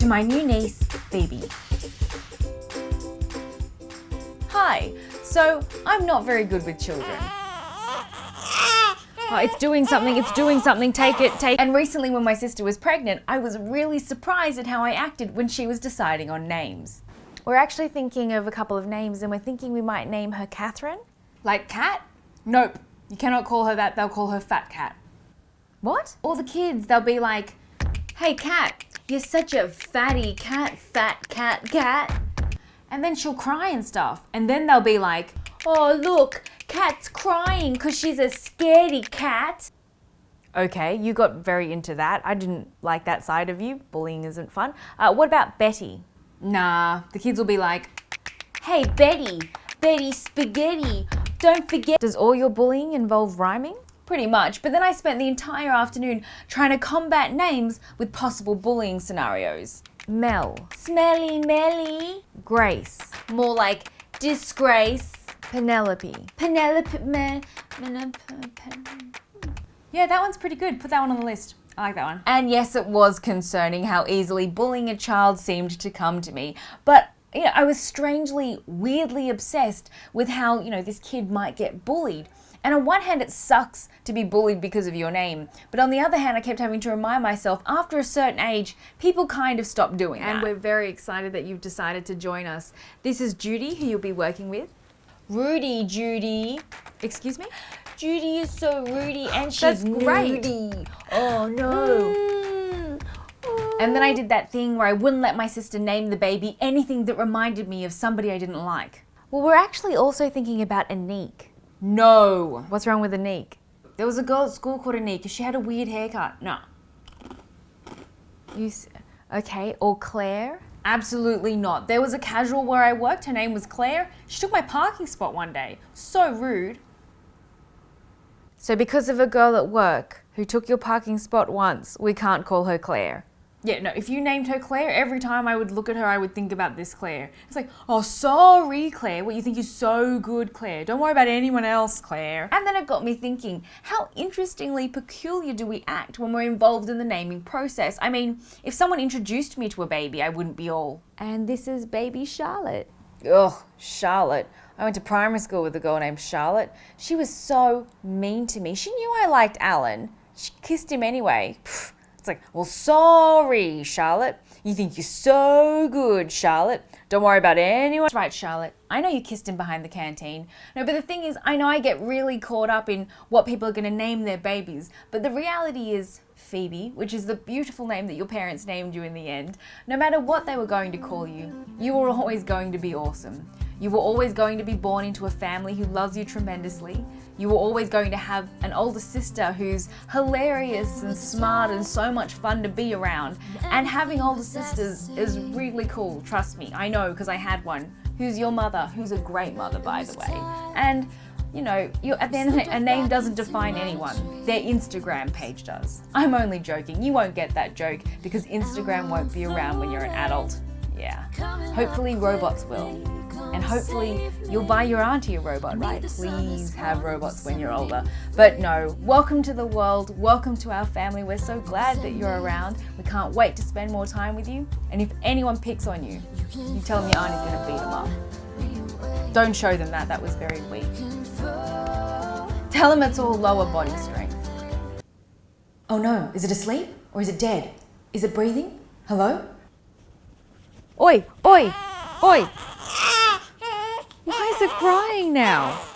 to my new niece, Phoebe. Hi, so I'm not very good with children. Oh, it's doing something, take it. And recently when my sister was pregnant, I was really surprised at how I acted when she was deciding on names. We're actually thinking of a couple of names and we're thinking we might name her Catherine. Like Cat? Nope, you cannot call her that, they'll call her Fat Cat. What? All the kids, they'll be like, "Hey Cat, you're such a fatty cat, fat cat." And then she'll cry and stuff. And then they'll be like, "Oh look, Cat's crying because she's a scaredy cat." Okay, you got very into that. I didn't like that side of you. Bullying isn't fun. What about Betty? Nah, the kids will be like, "Hey Betty Spaghetti, don't forget." Does all your bullying involve rhyming? Pretty much, but then I spent the entire afternoon trying to combat names with possible bullying scenarios. Mel. Smelly Melly. Grace. More like disgrace. Penelope. yeah, that one's pretty good, put that one on the list. I like that one. And yes, it was concerning how easily bullying a child seemed to come to me. But I was strangely, weirdly obsessed with how, this kid might get bullied. And on one hand, it sucks to be bullied because of your name. But on the other hand, I kept having to remind myself, after a certain age, people kind of stop doing that. And we're very excited that you've decided to join us. This is Judy, who you'll be working with. Rudy, Judy. Excuse me? Judy is so Rudy and she's That's great. moody. Oh no. And then I did that thing where I wouldn't let my sister name the baby anything that reminded me of somebody I didn't like. Well, we're actually also thinking about Anique. No. What's wrong with Anique? There was a girl at school called Anique. She had a weird haircut. No. Okay, or Claire? Absolutely not. There was a casual where I worked. Her name was Claire. She took my parking spot one day. So rude. So because of a girl at work who took your parking spot once, we can't call her Claire? Yeah, no, if you named her Claire, every time I would look at her, I would think about this Claire. It's like, "Oh, sorry, Claire. What, you think you're so good, Claire. Don't worry about anyone else, Claire." And then it got me thinking, how interestingly peculiar do we act when we're involved in the naming process? I mean, if someone introduced me to a baby, I wouldn't be all, "And this is baby Charlotte." Ugh, Charlotte. I went to primary school with a girl named Charlotte. She was so mean to me. She knew I liked Alan. She kissed him anyway. Pfft. It's like, "Well, sorry, Charlotte. You think you're so good, Charlotte. Don't worry about anyone." That's right, Charlotte. I know you kissed him behind the canteen. No, but the thing is, I know I get really caught up in what people are going to name their babies. But the reality is, Phoebe, which is the beautiful name that your parents named you in the end, no matter what they were going to call you, you were always going to be awesome. You were always going to be born into a family who loves you tremendously. You were always going to have an older sister who's hilarious and smart and so much fun to be around. And having older sisters is really cool, trust me. I know, because I had one. Who's your mother? Who's a great mother, by the way. And at the end of the day, a name doesn't define anyone. Their Instagram page does. I'm only joking. You won't get that joke because Instagram won't be around when you're an adult. Yeah. Hopefully robots will. And hopefully you'll buy your auntie a robot, right? Please have robots when you're older. But no, welcome to the world. Welcome to our family. We're so glad that you're around. We can't wait to spend more time with you. And if anyone picks on you, you tell them your auntie's going to beat them up. Don't show them that. That was very weak. Tell them it's all lower body strength. Oh no, is it asleep or is it dead? Is it breathing? Hello? Oi, oi, oi! Why is it crying now?